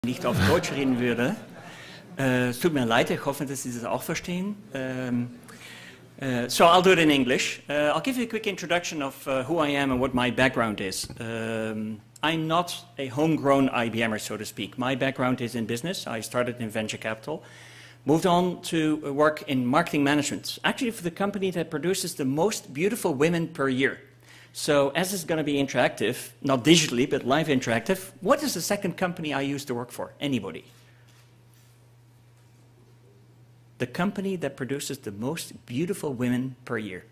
Nicht auf Deutsch reden würde. Es tut mir leid, ich hoffe, dass Sie das auch verstehen. So I'll do it in English. I'll give you a quick introduction of who I am and what my background is. I'm not a homegrown IBMer, so to speak. My background is in business. I started in venture capital, moved on to work in marketing management, actually for the company that produces the most beautiful women per year. So as it's going to be interactive, not digitally, but live interactive, what is the second company I used to work for? Anybody? The company that produces the most beautiful women per year.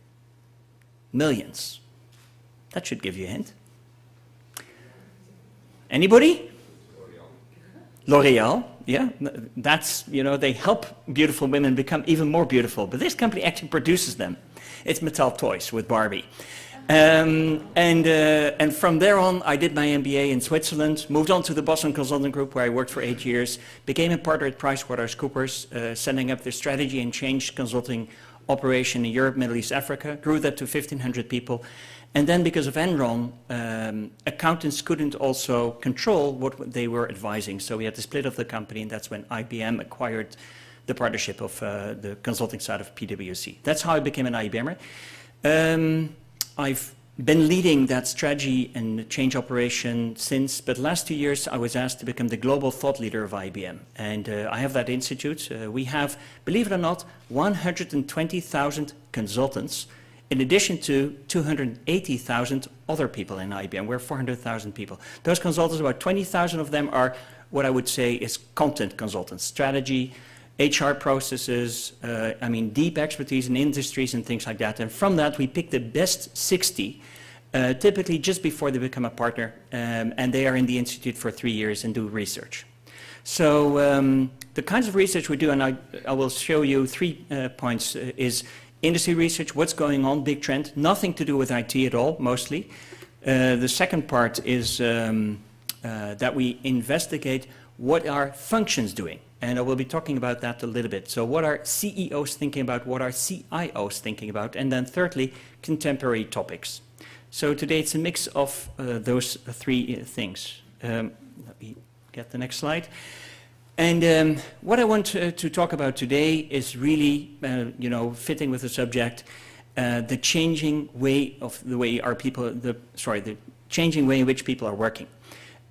Millions. That should give you a hint. Anybody? L'Oreal, yeah. That's, you know, they help beautiful women become even more beautiful. But this company actually produces them. It's Mattel Toys with Barbie. And from there on, I did my MBA in Switzerland, moved on to the Boston Consulting Group, where I worked for 8 years, became a partner at PricewaterhouseCoopers, setting up the strategy and change consulting operation in Europe, Middle East, Africa, grew that to 1,500 people. And then because of Enron, accountants couldn't also control what they were advising. So we had to split off the company, and that's when IBM acquired the partnership of the consulting side of PwC. That's how I became an IBMer. I've been leading that strategy and change operation since, but last 2 years I was asked to become the global thought leader of IBM. And I have that institute. We have, believe it or not, 120,000 consultants, in addition to 280,000 other people in IBM. We're 400,000 people. Those consultants, about 20,000 of them are what I would say is content consultants, strategy, HR processes, deep expertise in industries and things like that. And from that, we pick the best 60, typically just before they become a partner, and they are in the institute for 3 years and do research. So the kinds of research we do, and I will show you 3 points, is industry research, what's going on, big trend, nothing to do with IT at all, mostly. The second part is that we investigate what are functions doing. And I will be talking about that a little bit. So what are CEOs thinking about? What are CIOs thinking about? And then thirdly, contemporary topics. So today it's a mix of those 3 things. Let me get the next slide. And what I want to talk about today is really, fitting with the subject, the changing way of the way our people, the changing way in which people are working.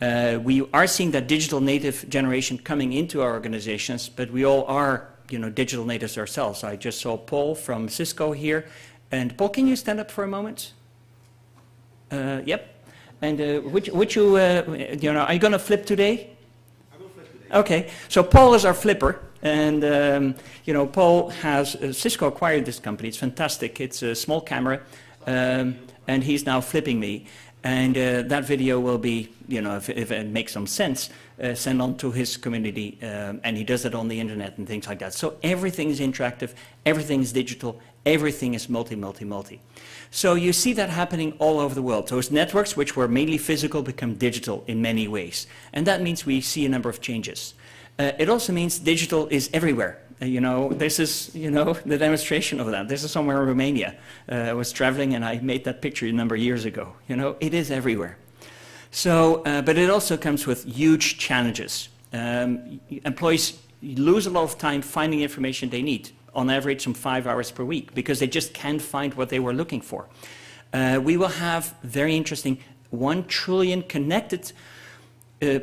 We are seeing that digital native generation coming into our organizations, but we all are, digital natives ourselves. I just saw Paul from Cisco here. And Paul, can you stand up for a moment? Yep. And would you, are you going to flip today? I will flip today. Okay. So Paul is our flipper. And, Paul has, Cisco acquired this company. It's fantastic. It's a small camera. And he's now flipping me. And that video will be, if it makes some sense, sent on to his community, and he does it on the internet and things like that. So everything is interactive, everything is digital, everything is multi. So you see that happening all over the world. Those networks, which were mainly physical, become digital in many ways. And that means we see a number of changes. It also means digital is everywhere. This is, the demonstration of that. This is somewhere in Romania. I was traveling and I made that picture a number of years ago. It is everywhere. So, but it also comes with huge challenges. Employees lose a lot of time finding information they need, on average some 5 hours per week, because they just can't find what they were looking for. We will have very interesting 1 trillion connected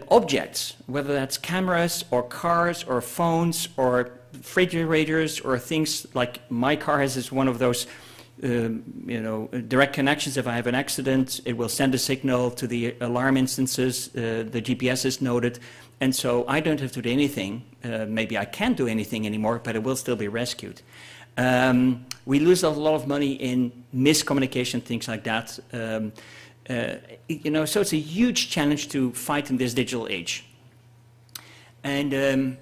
objects, whether that's cameras or cars or phones or refrigerators or things like my car is one of those direct connections. If I have an accident, it will send a signal to the alarm instances, the GPS is noted, and so I don't have to do anything. Maybe I can't do anything anymore, but it will still be rescued. We lose a lot of money in miscommunication, things like that. So it's a huge challenge to fight in this digital age. And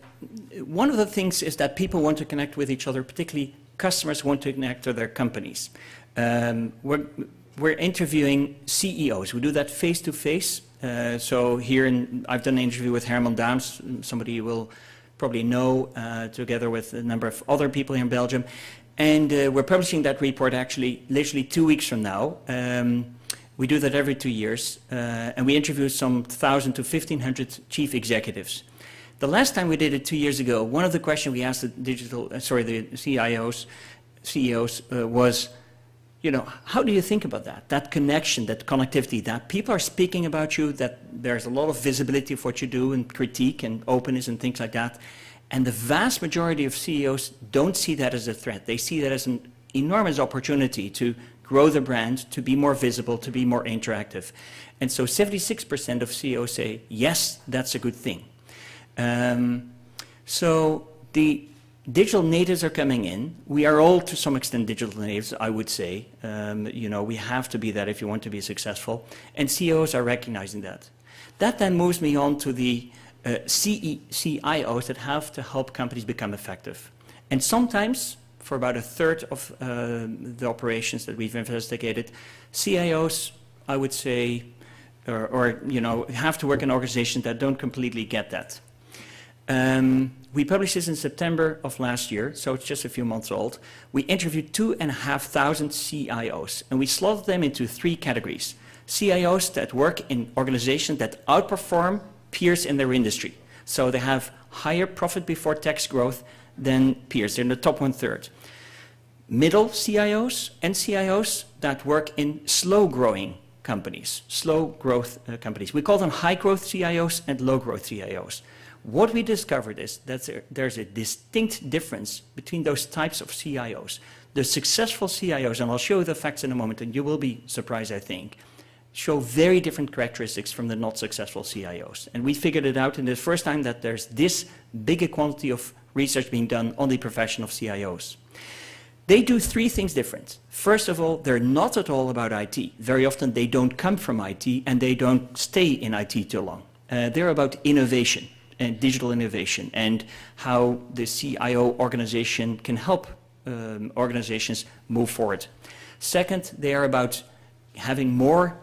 one of the things is that people want to connect with each other, particularly customers want to connect to their companies. We're interviewing CEOs. We do that face-to-face. So here I've done an interview with Herman Daams, somebody you will probably know, together with a number of other people here in Belgium. And we're publishing that report actually literally 2 weeks from now. We do that every 2 years, and we interview some 1,000 to 1,500 chief executives. The last time we did it 2 years ago, one of the questions we asked the the CIOs, CEOs was, you know, how do you think about that? That connection, that connectivity, that people are speaking about you, that there's a lot of visibility of what you do and critique and openness and things like that. And the vast majority of CEOs don't see that as a threat. They see that as an enormous opportunity to grow the brand, to be more visible, to be more interactive. And so 76% of CEOs say, yes, that's a good thing. So the digital natives are coming in. We are all, to some extent, digital natives, I would say. You know, we have to be that if you want to be successful. And CEOs are recognizing that. That then moves me on to the CEOs that have to help companies become effective. And sometimes, for about a third of the operations that we've investigated, CIOs, I would say, or you know, have to work in organizations that don't completely get that. We published this in September of last year, so it's just a few months old. We interviewed 2,500 CIOs, and we slotted them into 3 categories. CIOs that work in organizations that outperform peers in their industry. So they have higher profit before tax growth than peers. They're in the top 1/3. Middle CIOs and CIOs that work in slow-growing companies, slow-growth companies. We call them high-growth CIOs and low-growth CIOs. What we discovered is that there's a distinct difference between those types of CIOs. The successful CIOs, and I'll show you the facts in a moment, and you will be surprised, I think, show very different characteristics from the not successful CIOs. And we figured it out in the first time that there's this big a quantity of research being done on the profession of CIOs. They do 3 things different. First of all, they're not at all about IT. Very often they don't come from IT and they don't stay in IT too long. They're about innovation and digital innovation and how the CIO organization can help organizations move forward. Second, they are about having more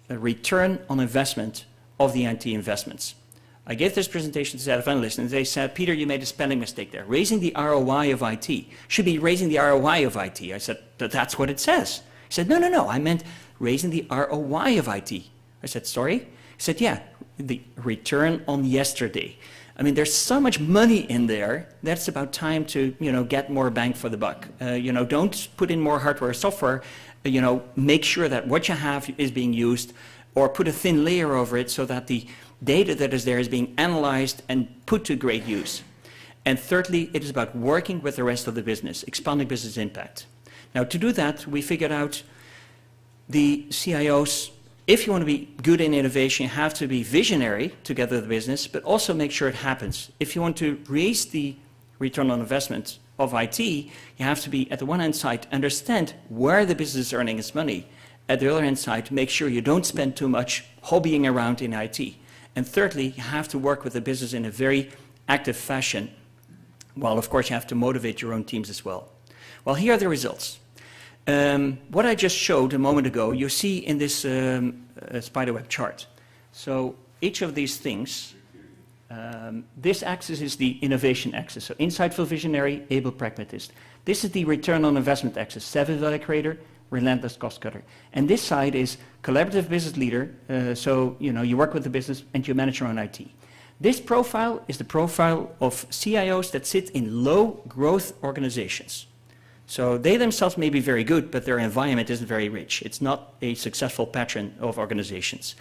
return on investment of the IT investments. I gave this presentation to a set of analysts and they said, Peter, you made a spelling mistake there. Raising the ROI of IT should be raising the ROI of IT. I said, that's what it says. He said, no, I meant raising the ROI of IT. I said, sorry? He said, yeah, the return on yesterday. I mean, there's so much money in there that it's about time to, you know, get more bang for the buck. You know, don't put in more hardware or software. You know, make sure that what you have is being used, or put a thin layer over it so that the data that is there is being analyzed and put to great use. And thirdly, it is about working with the rest of the business, expanding business impact. Now, to do that, we figured out the CIOs, if you want to be good in innovation, you have to be visionary together with the business, but also make sure it happens. If you want to raise the return on investment of IT, you have to be, at the one hand side, understand where the business is earning its money. At the other hand side, make sure you don't spend too much hobbying around in IT. And thirdly, you have to work with the business in a very active fashion, while of course you have to motivate your own teams as well. Well, here are the results. What I just showed a moment ago, you see in this spiderweb chart. So each of these things, this axis is the innovation axis. So insightful, visionary, able pragmatist. This is the return on investment axis, savvy value creator, relentless cost cutter. And this side is collaborative business leader. So you know, you work with the business and you manage your own IT. This profile is the profile of CIOs that sit in low growth organizations. So they themselves may be very good, but their environment isn't very rich. It's not a successful pattern of organizations.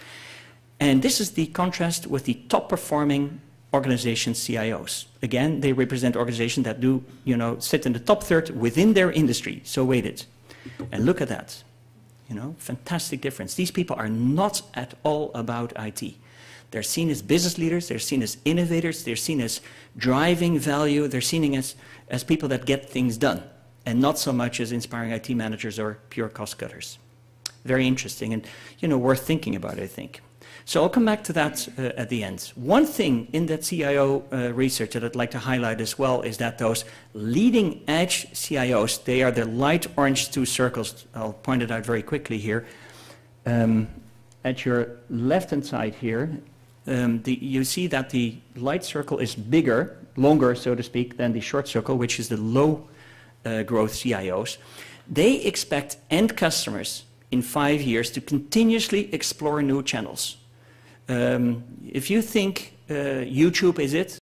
And this is the contrast with the top performing organization CIOs. Again, they represent organizations that do, you know, sit in the top third within their industry. So weighted. And look at that. You know, fantastic difference. These people are not at all about IT. They're seen as business leaders, they're seen as innovators, they're seen as driving value, they're seen as people that get things done, and not so much as inspiring IT managers or pure cost cutters. Very interesting and, you know, worth thinking about, I think. So I'll come back to that at the end. One thing in that CIO research that I'd like to highlight as well is that those leading edge CIOs, they are the light orange 2 circles. I'll point it out very quickly here. At your left-hand side here, you see that the light circle is bigger, longer, so to speak, than the short circle, which is the low growth CIOs. They expect end customers in 5 years to continuously explore new channels. If you think YouTube is it,